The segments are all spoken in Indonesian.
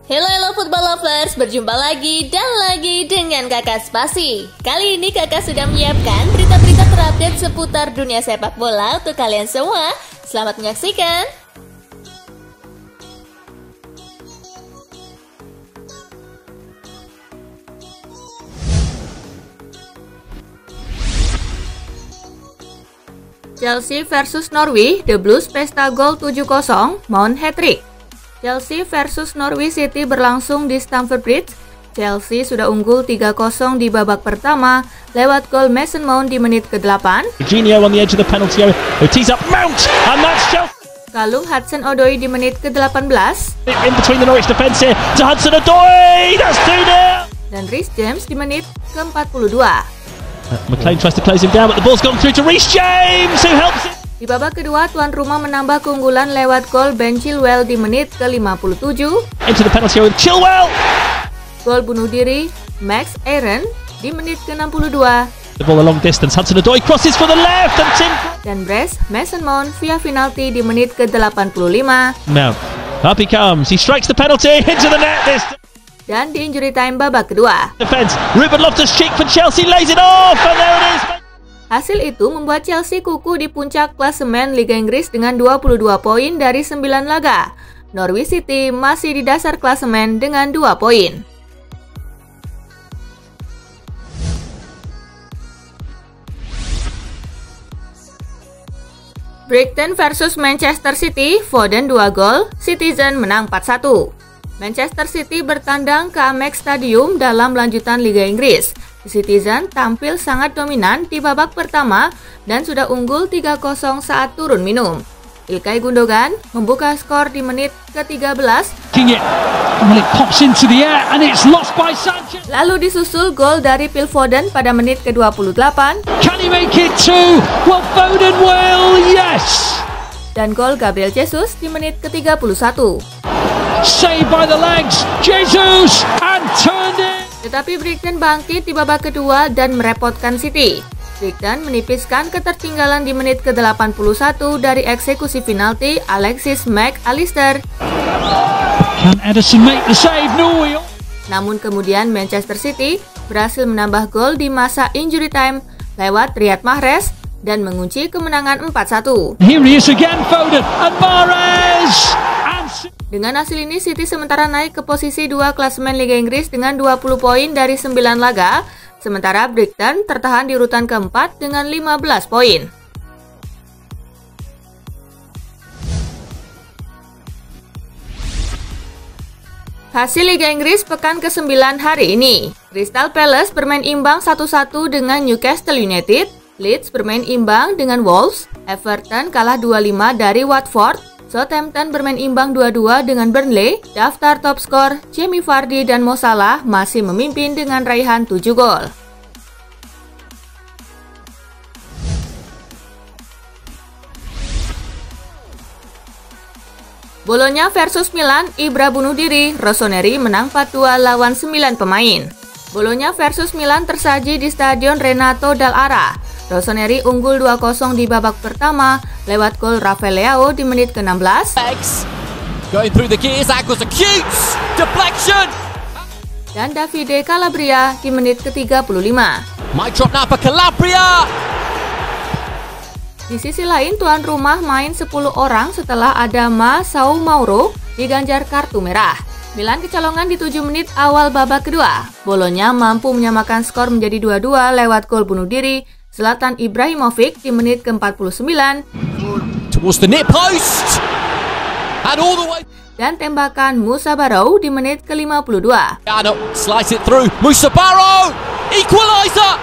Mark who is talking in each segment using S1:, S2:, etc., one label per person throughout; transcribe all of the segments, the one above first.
S1: Halo football lovers, berjumpa lagi dan lagi dengan Kakak Spasi. Kali ini Kakak sudah menyiapkan berita-berita terupdate seputar dunia sepak bola untuk kalian semua. Selamat menyaksikan. Chelsea versus Norwich, The Blues pesta gol 7-0, Mount hat-trick. Chelsea versus Norwich City berlangsung di Stamford Bridge. Chelsea sudah unggul 3-0 di babak pertama lewat gol Mason Mount di menit ke-8.
S2: Jorginho on the edge of the penalty area. Who tees up Mount, and that's Chelsea.
S1: Kalung Hudson-Odoi di menit ke-18.
S2: In between the Norwich defence here to Hudson-Odoi. That's 2-0.
S1: Dan Reece James di menit ke-42.
S2: McLean tries to close him down, but the ball's gone through to Reece James, who helps it.
S1: Di babak kedua, tuan rumah menambah keunggulan lewat gol Ben Chilwell di menit ke-57.
S2: Into the penalty area with Chilwell.
S1: Gol bunuh diri Max Aaron di menit ke-62.
S2: The ball a long distance. Hudson-Odoi crosses for the left and Tim.
S1: Dan brace Mason Mount via penalti di menit ke-85.
S2: Mount, up he comes. He strikes the penalty into the net. This
S1: Dan di injury time babak kedua.
S2: defense. Ruben Loftus-Cheek for Chelsea lays it off, and there it is.
S1: Hasil itu membuat Chelsea kukuh di puncak klasemen Liga Inggris dengan 22 poin dari 9 laga. Norwich City masih di dasar klasemen dengan 2 poin. Brighton versus Manchester City, Foden 2 gol, Citizen menang 4-1. Manchester City bertandang ke Amex Stadium dalam lanjutan Liga Inggris. Citizen tampil sangat dominan di babak pertama dan sudah unggul 3-0 saat turun minum. Ilkay Gundogan membuka skor di menit ke-13. Lalu disusul gol dari Phil Foden pada menit ke-28.
S2: Can he make it too? Well, Foden will, yes.
S1: Dan gol Gabriel Jesus di menit ke-31.
S2: Saved by the legs, Jesus, and turned it.
S1: Tetapi Brighton bangkit di babak kedua dan merepotkan City. Brighton menipiskan ketertinggalan di menit ke-81 dari eksekusi penalti Alexis Mac Allister.
S2: Can Ederson make the save? No.
S1: Namun kemudian Manchester City berhasil menambah gol di masa injury time lewat Riyad Mahrez dan mengunci kemenangan 4-1.
S2: Here he is again, Foden, and Mahrez.
S1: Dengan hasil ini, City sementara naik ke posisi 2 klasemen Liga Inggris dengan 20 poin dari 9 laga, sementara Brighton tertahan di urutan keempat dengan 15 poin. Hasil Liga Inggris pekan ke-9 hari ini. Crystal Palace bermain imbang 1-1 dengan Newcastle United, Leeds bermain imbang dengan Wolves, Everton kalah 2-5 dari Watford, Southampton bermain imbang 2-2 dengan Burnley. Daftar top skor, Jamie Vardy dan Mo Salah masih memimpin dengan raihan 7 gol. Bologna versus Milan, Ibra bunuh diri, Rossoneri menang 4-2 lawan 9 pemain. Bologna versus Milan tersaji di Stadion Renato Dall'Ara. Rossoneri unggul 2-0 di babak pertama lewat gol Rafael Leao di menit ke-16.
S3: Going through the gears, Aguas acute deflection.
S1: Dan Davide Calabria di menit ke-35.
S3: Might drop now for Calabria.
S1: Di sisi lain, tuan rumah main 10 orang setelah Adama Sao Mauro diganjar kartu merah. Milan kecolongan di 7 menit awal babak kedua. Bologna mampu menyamakan skor menjadi 2-2 lewat gol bunuh diri Zlatan Ibrahimovic di menit ke-49.
S3: Towards the near post. And all the way.
S1: Dan tembakan Musa Barrow di menit ke-52.
S3: Slice it through. Musa Barrow. Equalizer.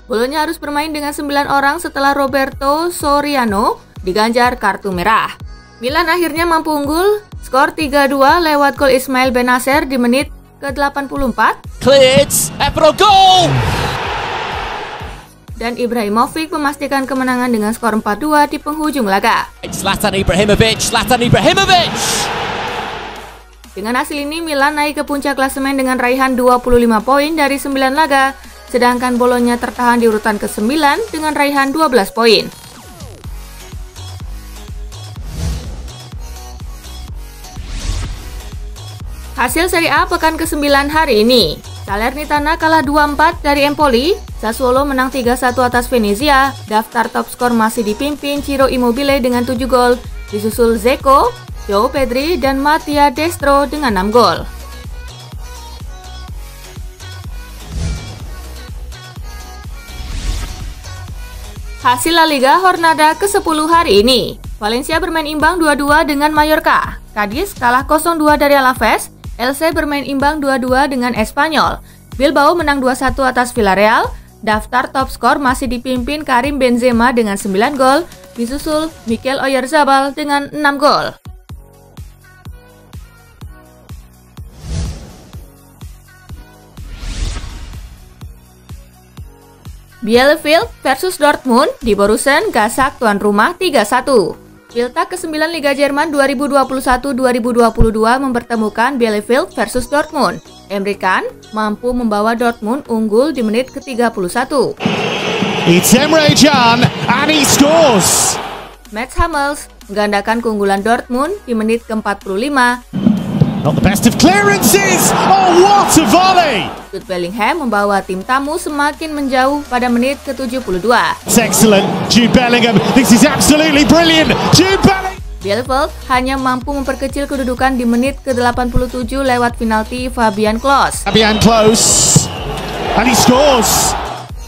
S1: Bologna harus bermain dengan 9 orang setelah Roberto Soriano diganjar kartu merah. Milan akhirnya mampu unggul, skor 3-2 lewat gol Ismail Benacer di menit ke-84.
S3: Cleared. Epro goal.
S1: Dan Ibrahimovic memastikan kemenangan dengan skor 4-2 di penghujung laga.
S3: Zlatan Ibrahimovic.
S1: Dengan hasil ini, Milan naik ke puncak klasemen dengan raihan 25 poin dari 9 laga, sedangkan Bologna tertahan di urutan ke-9 dengan raihan 12 poin. Hasil Serie A pekan ke-9 hari ini. Salernitana kalah 2-4 dari Empoli, Sassuolo menang 3-1 atas Venezia, daftar top skor masih dipimpin Ciro Immobile dengan 7 gol, disusul Dzeko, Joao Pedri, dan Mattia Destro dengan 6 gol. Hasil La Liga Jornada ke-10 hari ini. Valencia bermain imbang 2-2 dengan Mallorca, Cadiz kalah 0-2 dari Alaves, Elche bermain imbang 2-2 dengan Espanyol, Bilbao menang 2-1 atas Villarreal, daftar top skor masih dipimpin Karim Benzema dengan 9 gol, disusul Mikel Oyarzabal dengan 6 gol. Bielefeld versus Dortmund di Borussen Gladbach tuan rumah 3-1. Spieltag ke-9 Liga Jerman 2021-2022 mempertemukan Bielefeld versus Dortmund. Emre Can mampu membawa Dortmund unggul di menit ke-31.
S4: It's Emre Can and he scores.
S1: Mats Hummels menggandakan keunggulan Dortmund di menit ke-45.
S4: Not the best of clearances. Oh, what a volley!
S1: Jude Bellingham membawa tim tamu semakin menjauh pada menit ke-72.
S4: It's excellent, Jude Bellingham. This is absolutely brilliant. Jude Bellingham.
S1: Bielefeld hanya mampu memperkecil kedudukan di menit ke-87 lewat penalti Fabian Klos.
S4: Fabian Klos, and he scores.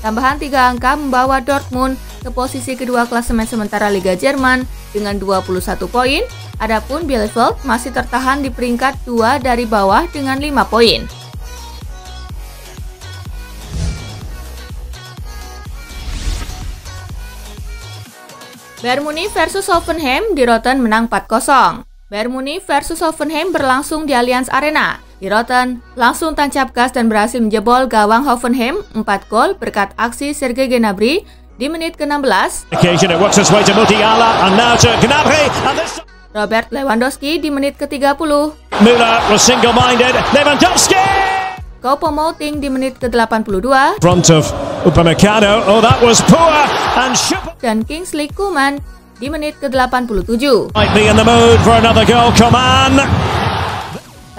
S1: Tambahan 3 angka membawa Dortmund ke posisi kedua klasemen sementara Liga Jerman dengan 21 poin. Adapun Bielefeld masih tertahan di peringkat 2 dari bawah dengan 5 poin. Bayern Munich versus Hoffenheim di Rotten menang 4-0. Bayern Munich versus Hoffenheim berlangsung di Allianz Arena. Di Rotten langsung tancap gas dan berhasil menjebol gawang Hoffenheim 4 gol berkat aksi Serge Gnabry di menit ke-16. Robert Lewandowski di menit ke-30.
S2: Müller was single-minded. Lewandowski!
S1: Choupo-Moting di menit ke-82.
S2: Front of Upamecano. Oh, that was poor. And
S1: Dan Kingsley Coman di menit ke-87.
S2: might be in the mood for another goal. Come on!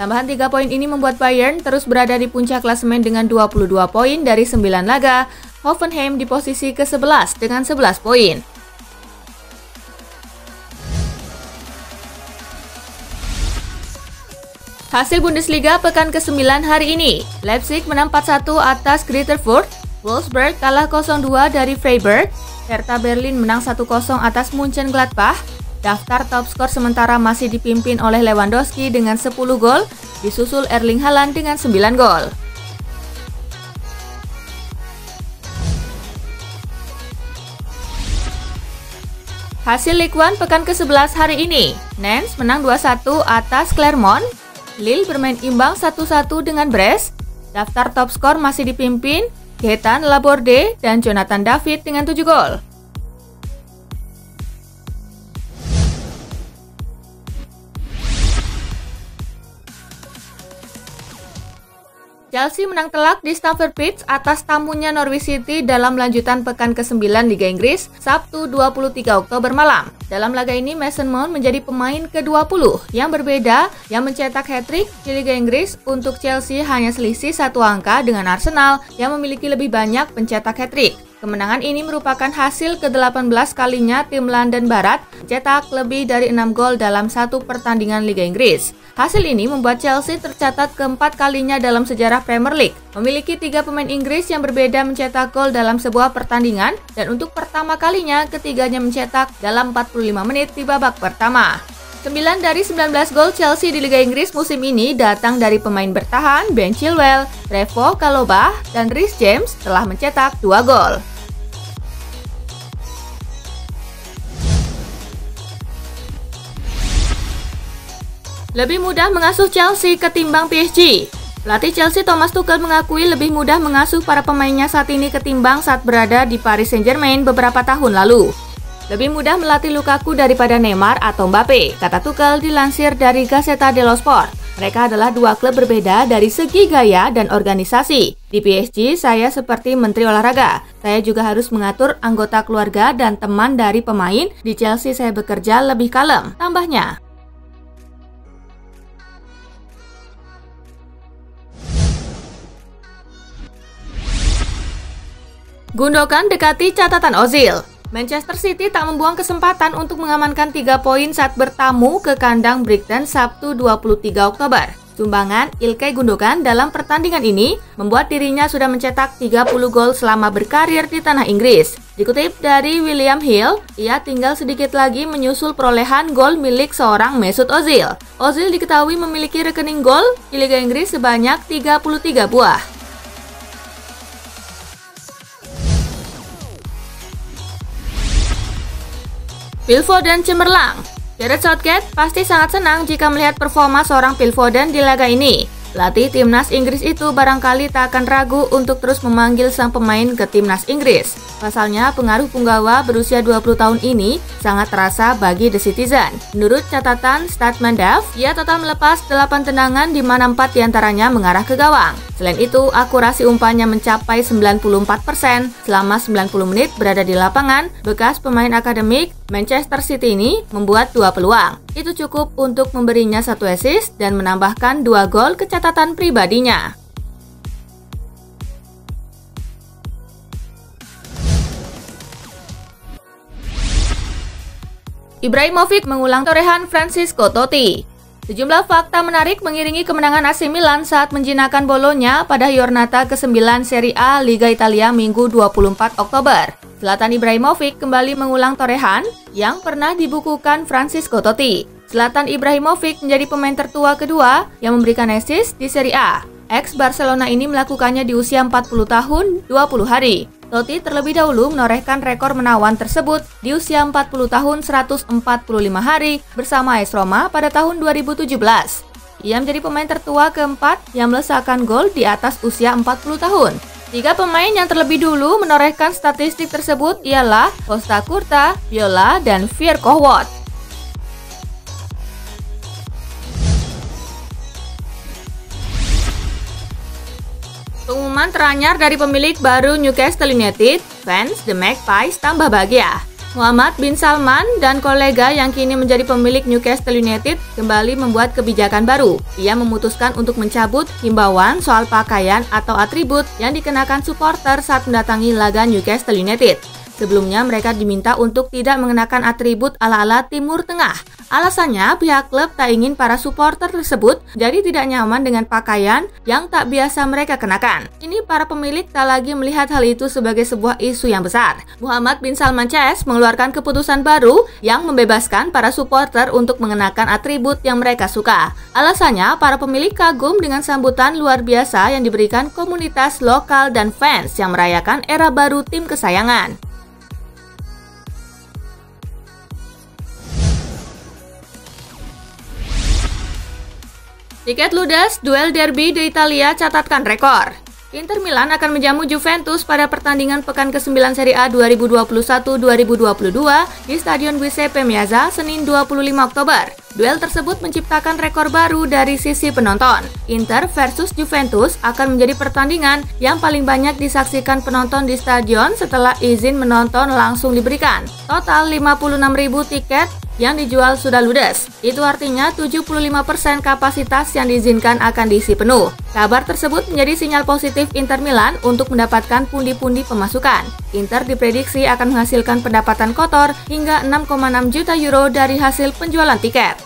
S1: Tambahan 3 poin ini membuat Bayern terus berada di puncak klasemen dengan 22 poin dari 9 laga. Hoffenheim di posisi ke-11 dengan 11 poin. Hasil Bundesliga pekan ke-9 hari ini. Leipzig menang 4-1 atas Greuther Fürth. Wolfsburg kalah 0-2 dari Freiburg. Hertha Berlin menang 1-0 atas Mönchengladbach. Daftar top skor sementara masih dipimpin oleh Lewandowski dengan 10 gol, disusul Erling Haaland dengan 9 gol. Hasil Ligue 1 pekan ke-11 hari ini. Nantes menang 2-1 atas Clermont. Lille bermain imbang 1-1 dengan Brest. Daftar top skor masih dipimpin Gaëtan Laborde dan Jonathan David dengan 7 gol. Chelsea menang telak di Stamford Bridge atas tamunya Norwich City dalam lanjutan pekan ke-9 Liga Inggris, Sabtu 23 Oktober malam. Dalam laga ini, Mason Mount menjadi pemain ke-20 yang berbeda yang mencetak hat-trick di Liga Inggris. Untuk Chelsea hanya selisih 1 angka dengan Arsenal yang memiliki lebih banyak pencetak hat-trick. Kemenangan ini merupakan hasil ke-18 kalinya tim London Barat mencetak lebih dari 6 gol dalam satu pertandingan Liga Inggris. Hasil ini membuat Chelsea tercatat keempat kalinya dalam sejarah Premier League, memiliki 3 pemain Inggris yang berbeda mencetak gol dalam sebuah pertandingan, dan untuk pertama kalinya ketiganya mencetak dalam 45 menit di babak pertama. 9 dari 19 gol Chelsea di Liga Inggris musim ini datang dari pemain bertahan Ben Chilwell, Trevoh Chalobah, dan Reece James telah mencetak 2 gol. Lebih mudah mengasuh Chelsea ketimbang PSG. Pelatih Chelsea Thomas Tuchel mengakui lebih mudah mengasuh para pemainnya saat ini ketimbang saat berada di Paris Saint-Germain beberapa tahun lalu. Lebih mudah melatih Lukaku daripada Neymar atau Mbappe, kata Tuchel dilansir dari Gazzetta dello Sport. Mereka adalah 2 klub berbeda dari segi gaya dan organisasi. Di PSG, saya seperti menteri olahraga. Saya juga harus mengatur anggota keluarga dan teman dari pemain. Di Chelsea saya bekerja lebih kalem, tambahnya. Gundogan dekati catatan Ozil. Manchester City tak membuang kesempatan untuk mengamankan 3 poin saat bertamu ke kandang Brighton Sabtu 23 Oktober. Sumbangan Ilkay Gundogan dalam pertandingan ini membuat dirinya sudah mencetak 30 gol selama berkarir di tanah Inggris. Dikutip dari William Hill, ia tinggal sedikit lagi menyusul perolehan gol milik seorang Mesut Ozil. Ozil diketahui memiliki rekening gol di Liga Inggris sebanyak 33 buah. Phil Foden cemerlang. Gareth Southgate pasti sangat senang jika melihat performa seorang Phil Foden di laga ini. Pelatih timnas Inggris itu barangkali tak akan ragu untuk terus memanggil sang pemain ke timnas Inggris. Pasalnya, pengaruh punggawa berusia 20 tahun ini sangat terasa bagi The Citizen. Menurut catatan Statman.Dev, ia total melepas 8 tendangan di mana 4 diantaranya mengarah ke gawang. Selain itu, akurasi umpannya mencapai 94% selama 90 menit berada di lapangan. Bekas pemain akademik Manchester City ini membuat 2 peluang. Itu cukup untuk memberinya 1 assist dan menambahkan 2 gol ke catatan pribadinya. Ibrahimovic mengulang torehan Francisco Totti. Sejumlah fakta menarik mengiringi kemenangan AC Milan saat menjinakkan Bolonya pada Giornata ke-9 Serie A Liga Italia Minggu 24 Oktober. Zlatan Ibrahimovic kembali mengulang torehan yang pernah dibukukan Francisco Totti. Zlatan Ibrahimovic menjadi pemain tertua kedua yang memberikan assist di Serie A. Ex-Barcelona ini melakukannya di usia 40 tahun 20 hari. Totti terlebih dahulu menorehkan rekor menawan tersebut di usia 40 tahun 145 hari bersama AS Roma pada tahun 2017. Ia menjadi pemain tertua keempat yang melesakkan gol di atas usia 40 tahun. 3 pemain yang terlebih dulu menorehkan statistik tersebut ialah Costa Curta, Viola, dan Pierre Kohwot. Pengumuman teranyar dari pemilik baru Newcastle United, fans The Magpies tambah bahagia. Muhammad bin Salman dan kolega yang kini menjadi pemilik Newcastle United kembali membuat kebijakan baru. Ia memutuskan untuk mencabut himbauan soal pakaian atau atribut yang dikenakan supporter saat mendatangi laga Newcastle United. Sebelumnya mereka diminta untuk tidak mengenakan atribut ala-ala Timur Tengah. Alasannya pihak klub tak ingin para supporter tersebut jadi tidak nyaman dengan pakaian yang tak biasa mereka kenakan. Kini para pemilik tak lagi melihat hal itu sebagai sebuah isu yang besar. Muhammad bin Salman CS mengeluarkan keputusan baru yang membebaskan para supporter untuk mengenakan atribut yang mereka suka. Alasannya para pemilik kagum dengan sambutan luar biasa yang diberikan komunitas lokal dan fans yang merayakan era baru tim kesayangan. Tiket ludes, duel derby di Italia catatkan rekor. Inter Milan akan menjamu Juventus pada pertandingan pekan ke-9 Serie A 2021-2022 di Stadion Giuseppe Meazza, Senin 25 Oktober. Duel tersebut menciptakan rekor baru dari sisi penonton. Inter versus Juventus akan menjadi pertandingan yang paling banyak disaksikan penonton di stadion setelah izin menonton langsung diberikan. Total 56.000 tiket yang dijual sudah ludes. Itu artinya 75% kapasitas yang diizinkan akan diisi penuh. Kabar tersebut menjadi sinyal positif Inter Milan untuk mendapatkan pundi-pundi pemasukan. Inter diprediksi akan menghasilkan pendapatan kotor hingga 6,6 juta euro dari hasil penjualan tiket.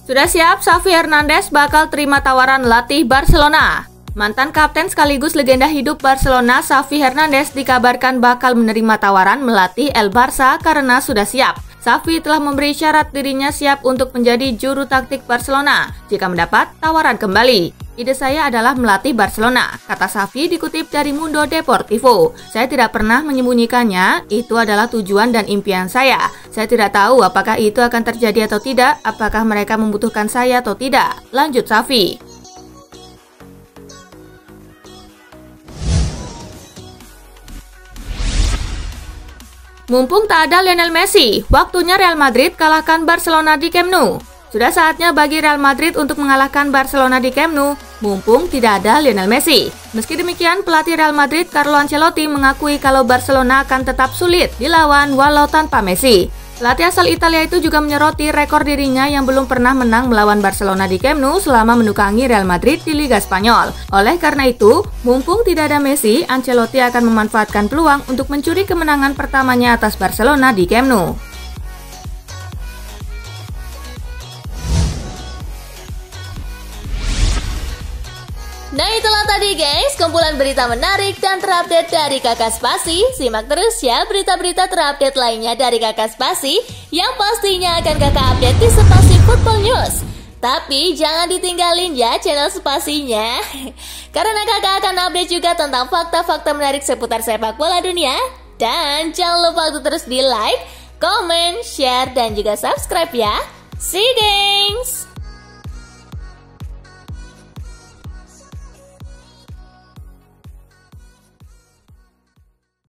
S1: Sudah siap, Xavi Hernandez bakal terima tawaran latih Barcelona. Mantan kapten sekaligus legenda hidup Barcelona, Xavi Hernandez dikabarkan bakal menerima tawaran melatih El Barça karena sudah siap. Xavi telah memberi syarat dirinya siap untuk menjadi juru taktik Barcelona jika mendapat tawaran kembali. Ide saya adalah melatih Barcelona, kata Xavi dikutip dari Mundo Deportivo. Saya tidak pernah menyembunyikannya, itu adalah tujuan dan impian saya. Saya tidak tahu apakah itu akan terjadi atau tidak, apakah mereka membutuhkan saya atau tidak. Lanjut Xavi. Mumpung tak ada Lionel Messi, waktunya Real Madrid kalahkan Barcelona di Camp Nou. Sudah saatnya bagi Real Madrid untuk mengalahkan Barcelona di Camp Nou, mumpung tidak ada Lionel Messi. Meski demikian, pelatih Real Madrid Carlo Ancelotti mengakui kalau Barcelona akan tetap sulit dilawan walau tanpa Messi. Pelatih asal Italia itu juga menyoroti rekor dirinya yang belum pernah menang melawan Barcelona di Camp Nou selama menukangi Real Madrid di Liga Spanyol. Oleh karena itu, mumpung tidak ada Messi, Ancelotti akan memanfaatkan peluang untuk mencuri kemenangan pertamanya atas Barcelona di Camp Nou.
S5: Nah itulah tadi guys, kumpulan berita menarik dan terupdate dari Kakak Spasi. Simak terus ya berita-berita terupdate lainnya dari Kakak Spasi yang pastinya akan Kakak update di Spasi Football News. Tapi jangan ditinggalin ya channel Spasinya, karena Kakak akan update juga tentang fakta-fakta menarik seputar sepak bola dunia. Dan jangan lupa untuk terus di like, comment, share, dan juga subscribe ya. See you guys!